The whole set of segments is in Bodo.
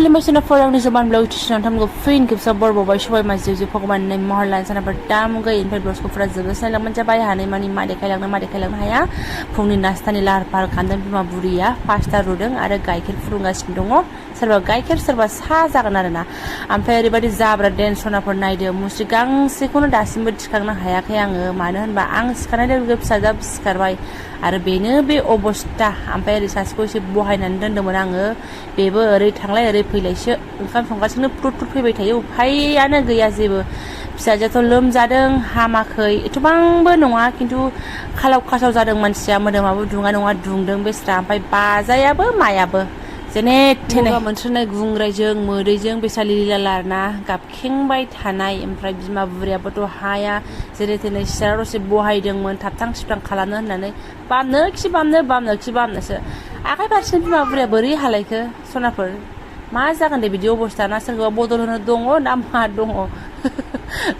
खुलुमबाय फोरोंनि Jobanivlog टिउसन थामगो फिन खेबसा बरबावबाय सबाय माजिजो भगवाननि महर लान सानाफोर दामगै इनफाय ब्लग्सफोरा जोबो साइलांमोन जाबाय हानाय मानि मा देखायलांनो हाया फुंनि नास्तानि लाहार फाहार खालामदों बिमा बुरिया पास्ता रुदों आरो गाइखेर फुदुंगासिनो दङ सोरबा गाइखेर सोरबा सा जागोन आरोना ओमफ्राय ओरैबायदि जाब्रा टेनसनाफोर नायदो मुस्रि गांसेखौनो दासिमबो थिखांनो हायाखै आङो मानो होनबा आं सिखारनाय लोगो फिसाजाबो सिखारबाय आरो बेनो बे अबस्था ओमफ्राय ओरै सासेखौ एसे बहायनानै दोनदोंमोन आङो बेबो ओरै थांलाय ओरै फैलायसो ओंखाम संगासिनो फ्रुट फैबाय थायो उफायानो गैया जेबो फिसाजोआथ' लोमजादों हामाखै एथबांबो नङा खिन्थु खालाव खासाव जादों मानसिया मोदोमाबो दुङा नङा दुंदों बेस्रा ओमफ्राय बाजायाबो मायाबो जेने थेने मोनस्रोनाय गुंग्रायजों मोदैजों बेसालि लालाना गाबखेंबाय थानाय ओमफ्राय बिमा बुरियाबोथ' हाया जेरै थेने सियाराव दसे बहायदोंमोन थाबथां सिबथां खालामनो होननानै बामनोसो आखाइ फारसेनि बिमा बुरिया बोरै हालायखो सनाफोर मा जागोन दे बिदि अबस्था ना सोरखौबा बदल होनो दङ ना मा दङ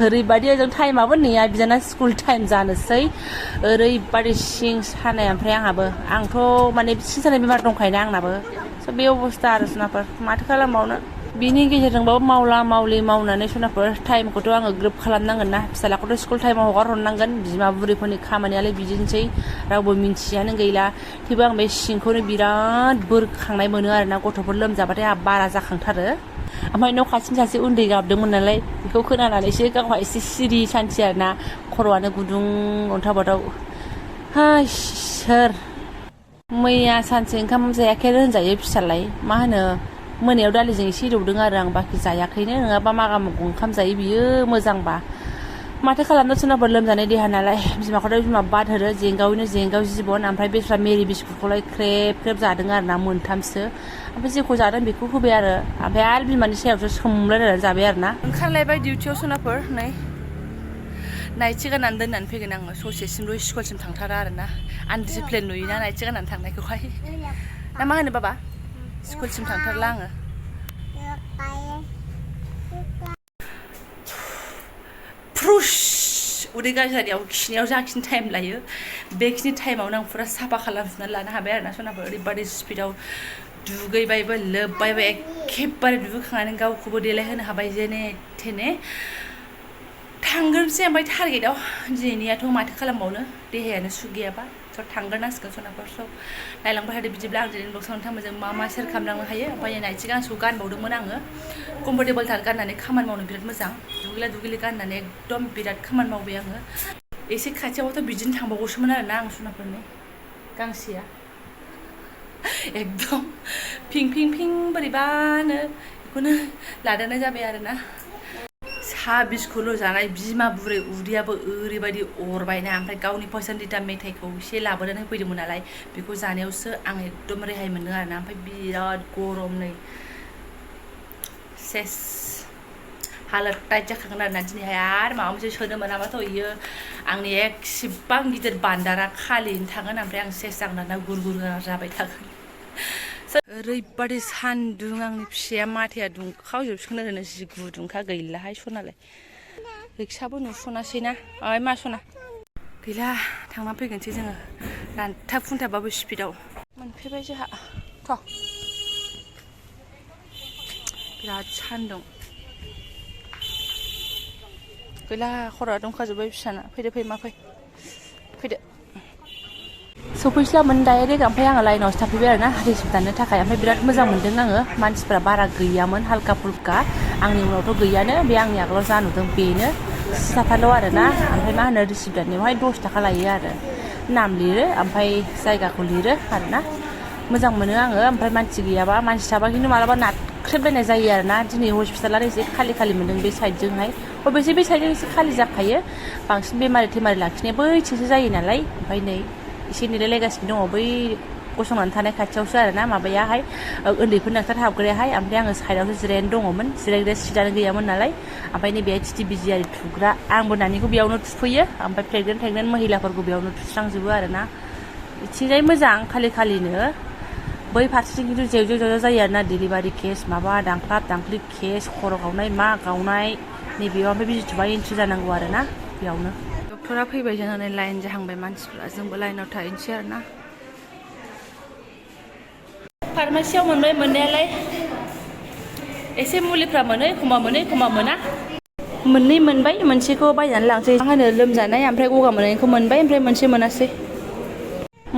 ओरैबायदि ओजों टाइमाबो नेया बिदाना स्कुल टाइम जानोसै ओरैबायदि सिं सानाय ओमफ्राय आंथ' माने सिं सानाय बेमार दंखायोना आंनाबो स' बे अबस्था आरो सनाफोर माथो खालामबावनो बिनि गेजेरजोंबाबो मावला मावलि मावनानै सनाफोर टाइमखौथ' आङो ग्रोब खालामनांगोन ना फिसालाखौथ' स्कुल टाइमाव हगार हरनांगोन बिमा बुरिफोरनि खामानियालाय बिदिनोसै रावबो मिन्थियानो गैला थेवबो आं बे सिंखौनो बिराद बोरखांनाय मोनो आरोना गथ'फोर लोमजाबाथाय आंहा बारा जाखांथारो ओमफ्राय न' खाथिनि सासे उन्दै गाबदोंमोन नालाय बेखौ खोनानानैसो गावहा एसे सिरि सानसि आरोना खर'आनो गुदुं अन्थाव बाथाव हाय सोर मैया सानसे ओंखाम जायाखै होनजायो फिसालाय मा होनो मोनायाव दालिजों एसे एवदों आरो आं बाखि जायाखैनो नङाबा मागामगौ ओंखाम जायो बियो मोजांबा माथो खालामनो सोरनाफोर लोमजानाय देहा नालाय बिमाखौथ' बिमा बाद होरो जेंगाव जिबन ओमफ्राय बेस्रा मेरि बिस्कुटखौलाय ख्रेब जादों आरो ना मोनथामसो ओमफ्राय जेखौ जादों बेखौ होबाय आरो बिमानि सायावसो सोमलायलायनानै जाबाय आरो ना ओंखारलायबाय डिउटियाव सोरनाफोर नै नाइटि गाननानै दोननानै फैगोन आङो ससेसिमल' स्कुलसिम थांथारा आरो ना आनडिसिप्लिन नुयोना नाइटि गाननानै थांनायखौहाय ना मा होनो बाबा स्कुलसिम थांथारला आङो फ्रुस उदै गाज्रि जानायाव खिनायाव जाखिनि टाइम लायो बेखिनि टाइमावनो आं फुरा साफा खालामफिननानै लानो हाबाय आरो ना सनाफोर ओरैबादि स्पिडाव दुगैबायबो लोबबायबो एखेबारे दुगैखांनानै गावखौबो देलायहोनो हाबाय जेने थेने थांग्रोनोसै ओमफ्राय टारगेटआव दिनैनियाथ' माथो खालामबावनो देहायानो सुग गैयाबा स' थांग्रोनांसिगोन सनाफोर स' नायलांबाय थादो बिदिब्ला आं दिनै ब्लग सावनो थांबाय मा मा सेयार खालामलांनो हायो ओमफ्राय नाइटि गांसेखौ गानबावदोंमोन आङो कम्फर्टेबल थार गाननानै खामानि मावनो बिराद मोजां दुगैला गाननानै एकदम बिराद खामानि मावबाय आङो एसे खाथियावथ' बिदिनो थांबावगौसोमोन आरोना आं सनाफोरनि गांसेया एकदम फिं बोरैबानो बेखौनो लादेरनाय जाबाय आरोना सा बिस्कुटल' जानाय बिमा बुरै उदैयाबो ओरैबायदि अरबायना ओमफ्राय गावनि पसन्दिता मेथाइखौ एसे लाबोनानै होफैदोंमोन नालाय बेखौ जानायावसो आं एकदम रेहाय मोनदों आरोना ओमफ्राय बिराद गरम नै सेस हालोद टाइट जाखागोन आरोना दिनैहाय आरो माबा मोनसे सोनो मोनाबाथ' इयो आंनि एसेबां गिदिर बान्दारा खालिनो थागोन ओमफ्राय आं सेस जागोन गुर जाबाय थागोन ओरैबादि सान्दुं आंनि फिसाया माथाया दुंखावजोबसिगोन ओरैनो जि गुदुंखा गैलाहाय सनालाय रिक्साबो नुस'नासै ना ओइ मा सना गैला थांना फैगोनसै जोङो रानथाब खुन्थाबाबो स्पिडाव मोनफैबाय जोंहा थ' बिराद सान्दुं गैला खर'आ दंखाजोब्बाय फिसाना फैदो फैदो सफैस्लामोन डाइरेक्ट ओमफ्राय आङो लाइनावसो थाफैबाय आरोना रिसिभ दाननो थाखाय ओमफ्राय बिराद मोजां मोनदों आङो मानसिफ्रा बारा गैयामोन हाल्का फुल्का आंनि उनावथ' गैयानो बे आंनि आगोलाव जा नुदों बेनो साथाल' आरोना ओमफ्राय मा होनो रिसिभ दाननायावहाय 10 थाखा लायो आरो नाम लिरो ओमफ्राय जायगाखौ लिरो आरोना मोजां मोनो आङो ओमफ्राय मानसि गैयाबा मानसि थाबा खिन्थु मालाबा नाख्रेबलायनाय जायो आरोना दिनै हस्पिटालानो एसे खालि मोनदों बे साइडजोंहाय अबयसे बे साइडजों एसे खालि जाखायो बांसिन बेमारि लाखिनाया बैथिंसो जायो नालाय ओमफ्य नै एसे नेलायलायगासिनो दङ बै गसंनानै थानाय खाथियावसो आरोना माबायाहाय उन्दैफोर डाक्टार हाबग्रायाहाय ओमफ्राय आङो साइडआवसो जिरायनानै दङमोन जिरायग्रा सिटानो गैयामोन नालाय ओमफ्राय नैबेहाय टिटि बिजिआरि थुग्रा आंबो नानिखौ बेयावनो थुफैयो ओमफ्राय प्रेगनेन्ट महिलाफोरखौ बेयावनो थुस्रांजोबो आरोना बिथिंजाय मोजां खालिनो बै फारसेथिं खिन्थु जेव जायो आरोना डिलिभारि केस माबा दांख्लिब केस खर' गावनाय मा गावनाय नैबेयाव ओमफ्राय बिजि थुबा एन्ट्रि जानांगौ आरोना बेयावनो डक्टरा फैबाय जानानै लाइन जाहांबाय मानसिफ्रा जोंबो लाइनाव थाहैनोसै आरोना फार्मासियाव मोनबाय मोननायालाय एसे मुलिफ्रा मोनो एखमबा मोना मोननै मोनबाय मोनसेखौ बायनानै लांसै मा होनो लोमजानाय ओमफ्राय गगा मोननायखौ मोनबाय ओमफ्राय मोनसे मोनासै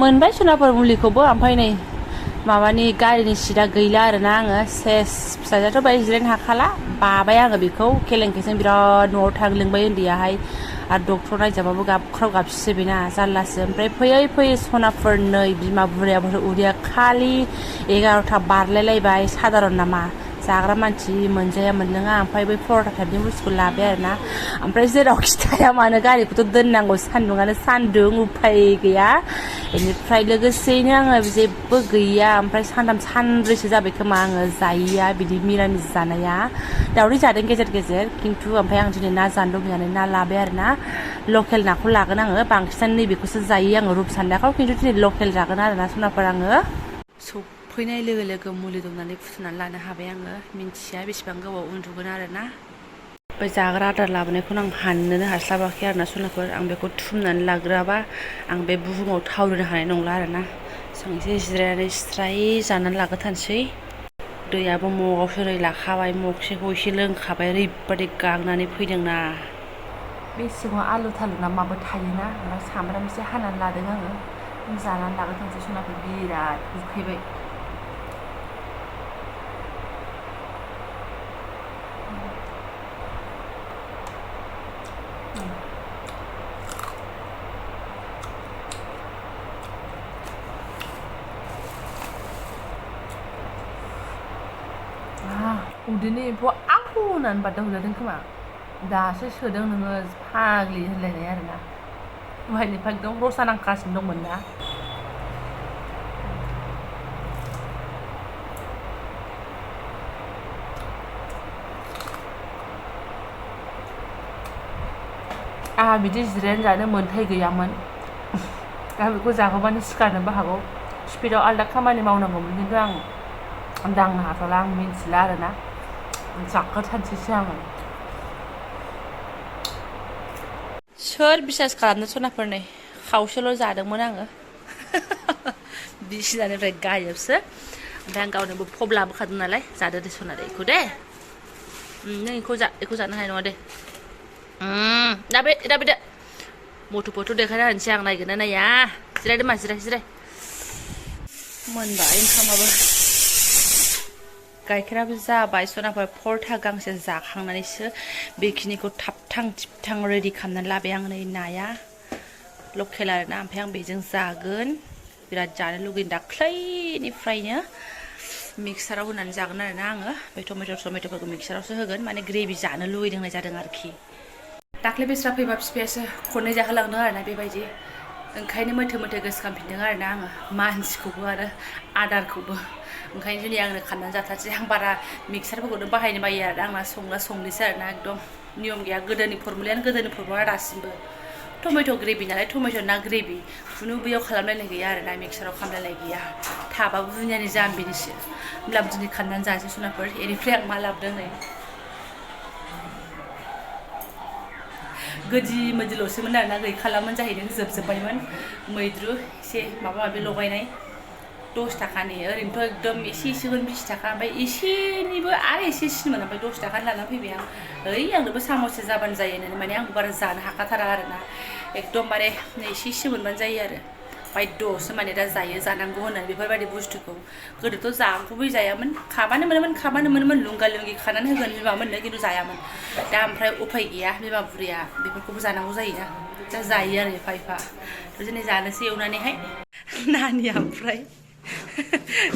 मोनबाय सनाफोर मुलिखौबो ओमफ्राय नै माबानि गारिनि सिटआ गैला आरोना आङो सेस फिसाजोआथ' बाहाय जिरायनो हाखाला बाबाय आङो बेखौ केलेंकेजों बिराद न'आव थांलोंबाय उन्दैयाहाय आरो डक्टर नायजाबाबो गाबख्राव गाबसिसो बेना जारलासो ओमफ्राय फैयै सनाफोर नै बिमा बुरायाबो उदैया खालि 11टा बारलायलायबाय साधारन नामा जाग्रा मानसि मोनजाया मोनलोङा ओमफ्राय बै पर'टा टाइपनि बुस्थुखौ लाबाय आरोना ओमफ्राय जेरावखि थाया मानो गारिखौथ' दोननांगौ सान्दुङानो सान्दुं उफाय गैया बेनिफ्राय लोगोसेयैनो आङो जेबो गैया ओमफ्राय सानथाम सानब्रैसो जाबाय खोमा आङो जायैया बिदि मिरामिस जानाया दावदै जादों गेजेर खिन्थु ओमफ्राय आं दिनै ना जानो लुबैनानै ना लाबाय आरोना लकेल नाखौ लागोन आङो बांसिनानो नैबेखौसो जायो आङो रुपसान्दाखौ खिन्थु दिनै लकेल जागोन आरोना सनाफोर आङो फैनाय लोगो लोगो मुलि दंनानै फुथुनानै लानो हाबाय आङो मिन्थिया बेसेबां गोबाव उन्दुगोन आरोना ओमफ्राय जाग्रा आदार लाबोनायखौनो आं हाननोनो हास्लाबाखै आरोना सनाफोर आं बेखौ थुमनानै लाग्रोआबा आं बे बुहुमाव थावरिनो हानाय नंला आरोना जों एसे जिरायनानै स्राय जानानै लाग्रोथारसै दैयाबो मगावसो ओरै लाखाबाय मगसेखौ एसे लोंखाबाय ओरैबादि गांनानै फैदोंना बे सिङाव आलु थालु ना माबो थायोना ओमफ्राय सामब्राम एसे हानानै लादों आङो जानानै लाग्रोथारसै सनाफोर बिराद उखैबाय उदैनि एम्फौआ आखु होननानै बारदावजादों खोमा दासो सोदों नोङो फाग्लि होनलायनाय आरोना दहायनिफ्राय एकदम रसा नांगासिनो दंमोन ना आंहा बिदि जिरायनानै जानो मोन्थाय गैयामोन दा बेखौ जाहोबानो सिखारनोबो हागौ स्पिडआव आलदा खामानि मावनांगौमोन खिन्थु आं दांनो हाथ'ला आं मिन्थिला आरोना जाग्रोथारसैसो आङो सोर बिसास खालामनो सनाफोर नै खावसेल' जादोंमोन आङो बिसिनानिफ्राय गायबसो ओमफ्राय आं गावनोबो फब लाबोखादों नालाय जादो दे सना दे बेखौ दे नों बेखौ जानो हानाय नङा दे दा बे मट'फोरथ' देखायना होनोसै आं नायगोन ना नाया जिरायदो मा जिराय मोनबाय ओंखामाबो गाइखेराबो जाबाय सनाफोर पर'टा गांसे जाखांनानैसो बेखिनिखौ थाबथां थिबथां रेडि खालामनानै लाबाय आं नै नाया लकेल आरोना ओमफ्राय आं बेजों जागोन बिराद जानो लुगैदों दाख्लैनिफ्रायनो मिक्साराव होनानै जागोन आरोना आङो बे टमेट'फोरखौ मिक्सारावसो होगोन माने ग्रेभि जानो लुगैदों होननाय जादों आरोखि दाख्लै बेस्रा फैबा बिफायासो खननै जाहोलांदों आरोना बेबायदि ओंखायनो मोथो गोसोखांफिनदों आरोना आङो मानसिखौबो आरो आदारखौबो ओंखायनो दिनै आंनो खानानै जाथारसै आं बारा मिक्सारफोरखौनो बाहायनो बायो आरो आंना संलिसो आरोना एकदम नियम गैया गोदोनि फरमुला दासिमबो टमेट' ग्रेभि नालाय टमेट' ना ग्रेभि खुनु बैयाव खालामलायनाय गैया आरोना मिक्साराव खालामलायनाय गैया थाबाबो बुनियानि जाम्बिनिसो होमब्लाबो दिनै खानानै जानोसै सनाफोर बेनिफ्राय आं मा लाबोदों नै गोदि मोदिल'सोमोन आरोना गैखालामोन जाहैदों जोबजोब्बायमोन मैद्रु एसे माबा माबि लगायनाय 10 थाखानि ओरैनोथ' एकदम एसेमोन 20 थाखा ओमफ्राय एसेनिबो आरो एसेसिनमोन ओमफ्राय 10 थाखानि लाना फैबाय आं आंनोबो सामससे जाबानो जायो होननानै माने आंबो बारा जानो हाखाथारा आरोना एकदमबारे एसेसो मोनबानो जायो आरो बायद'सो माने दा जानांगौ होननानै बेफोरबायदि बुस्थुखौ गोदोथ' जागुबै जायामोन खाबानो मोनोमोन लुंगा लुंगि खानानै होगोन बिमामोननो खिन्थु जायामोन दा ओमफ्राय उफाय गैया बिमा बुरैया बेफोरखौबो जानांगौ जायोना दा जायो आरो एफा दिनै जानोसै एवनानैहाय नानिया ओमफ्राय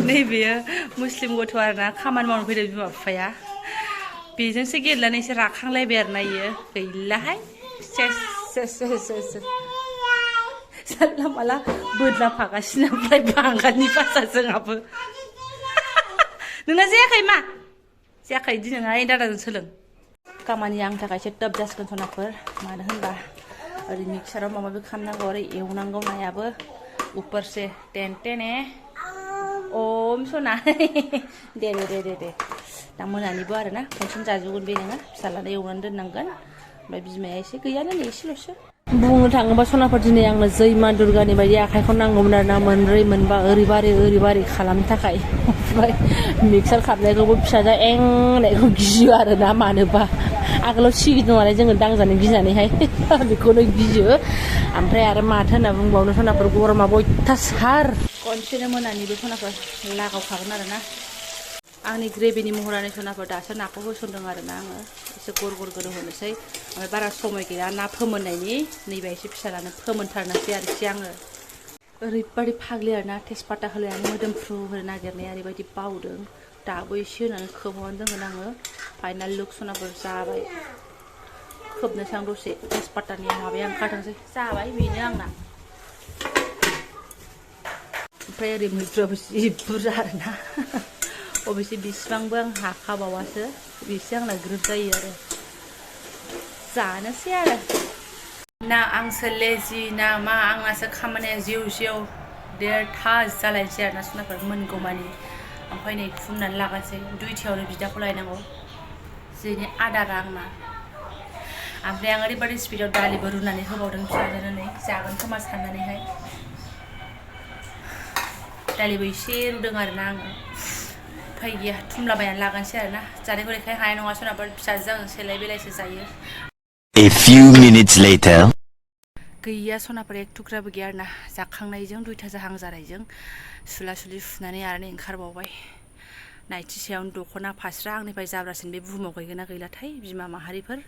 नैबेयो मुस्लिम गथ' आरोना खामानि मावनो फैदों बिमा बिफाया बेजोंसो गेलेनानै एसे राखांलायबाय आरोना इयो गैलाहाय सेस जानला माला बोदला फागासिनो ओमफ्राय बांगालनि भाषा जोंहाबो नोंना जायाखै मा जायाखै दिनैहाय दादाजों सोलों खामानिया आंनि थाखाय एसे टप जासिगोन सनाफोर मानो होनबा ओरै मिक्साराव माबा माबि खालामनांगौ ओरै एवनांगौ नायाबो उपरसे टेने ओम सना दे दा मोनानिबो आरोना खनसेनो जाजोबगोन बे नोङो फिसालानो एवनानै दोननांगोन ओमफ्राय बिमाया एसे गैयानो नै एसेल'सो बुंनो थाङोबा सनाफोर दिनै आंनो जै मा दुर्गानि बायदि आखाइखौ नांगौमोन आरोना मोनब्रै मोनबा ओरैबारै खालामनो थाखाय ओमफ्राय मिक्सार खालामनायखौबो फिसाजो एंनायखौ गियो आरोना मानोबा आगोलाव सिगिदों नालाय जोङो दांजानो गिनानैहाय बेखौनो गियो ओमफ्राय आरो माथो होनना बुंबावनो सनाफोर गरमाबो अयथासार खनसेनो मोनानिबो सनाफोर लागावखागोन आरोना आंनि ग्रेभिनि महरानि सनाफोर दासो नाखौ होसनदों आरोना आङो एसे गर गर गोदौ होनोसै ओमफ्राय बारा समय गैया ना फोमोननायनि नैबे एसे फिसालानो फोमोनथारनोसै आरोखि आङो ओरैबायदि फाग्लि आरोना तेजपाता होलायनानै मोदोमफ्रु होनो नागिरनाया ओरैबायदि बावदों दाबो एसे होनानै खोबहाबनानै दोनगोन आङो फाइनाल लुक सनाफोर जाबाय खोबनोसै आं दसे तेजपातानि माबाया ओंखारथोंसै जाबाय बेनो आंना ओमफ्राय ओरै मैद्रुआबो जि बुरजा आरोना अबेसे बिसिबांबो आं हाखाबावासो बेसो आंना ग्रोब जायो आरो जानोसै आरो ना आंसो लेजि ना मा आंनासो खामानिया जिउ जिउ देरथा जालायनोसै आरोना सनाफोर मोनगौमानि ओमफ्राय नै खुमनानै लागासै दुइथायावनो बिदाखौ लायनांगौ जोंनि आदारा आंना ओमफ्राय आं ओरैबायदि स्पिडआव दालिबो रुनानै होबावदों फिसाजोनो नै जागोन खोमा साननानैहाय दालिबो एसे रुदों आरोना आङो उफाय गैया थुमलाबायनानै लागानोसै आरोना जानायखौ लेखाय हानाय नङा सनाफोर फिसाजों आं सेलाय बेलायसो जायो A few minutes later गैया सनाफोर एक थुख्राबो गैया आरोना जाखांनायजों दुइथा जाहां जानायजों सुला सुलि सुनानै आरो ओंखारबावबाय नाइटि सायावनो दख'ना फास्रा आंनिफ्राय जाब्रासिन बे बुहुमाव गैगोना गैलाथाय बिमा माहारिफोर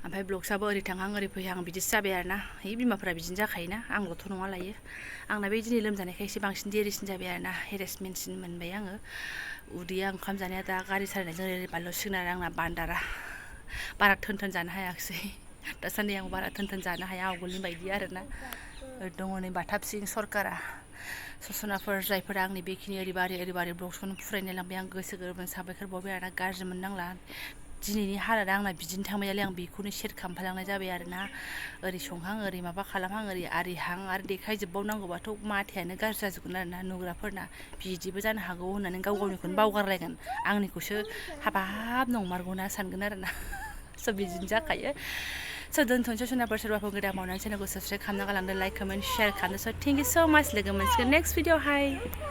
ओमफ्राय ब्लग्सआबो ओरै थांहां ओरै फैहां बिदिसो जाबाय आरोना बिमाफोरा बिदिनो जाखायोना आंल'थ' नङा लायो आंना बे दिनै लोमजानायखाय एसे बांसिन देरिसिन जाबाय आरोना हेरेसमेन्टसिन मोनबाय आङो उदैया ओंखाम जानाया दा गारि सालायनायजों ओरै बानलुसिगोन आरो आंना बान्दारा बारा थोन जानो हायाखिसै दासान्दि आं बारा थोन जानो हाया आवगोलनि बायदि आरोना दङ नै बाथाबसिं सरकारा ससनाफोर जायफोरा आंनि बेखिनि ओरैबारि ब्लग्सखौनो फरायनाय लांबाय आं गोसो गोरबोजों साबायखर बावबाय आरोना गाज्रि मोननांला दिनैनि हालोदा आंना बिदिनो थांबाय नालाय आं बेखौनो सेयार खालामफालांनाय जाबाय आरोना ओरै संहां ओरै माबा खालामहां ओरै आरिहां आरो देखायजोबबावनांगौबाथ' माथायानो गाज्रि जाजोबगोन आरोना नुग्राफोरना बिदिबो जानो हागौ होननानै गाव गावनिखौनो बावगारलायगोन आंनिखौसो हाबाब नंमारगौना सानगोन आरोना स' बिदिनो जाखायो स' दोनथ'नोसै सनाफोर सोरबाफोर गोदान मावनानै चेनेलखौ साबस्क्राइब खालामना गालांदो लाइक कमेन्ट शेयार खालामदो स' थेंक इउ स' माच लोगो मोनसिगोन नेक्स्ट भिडिअ हाय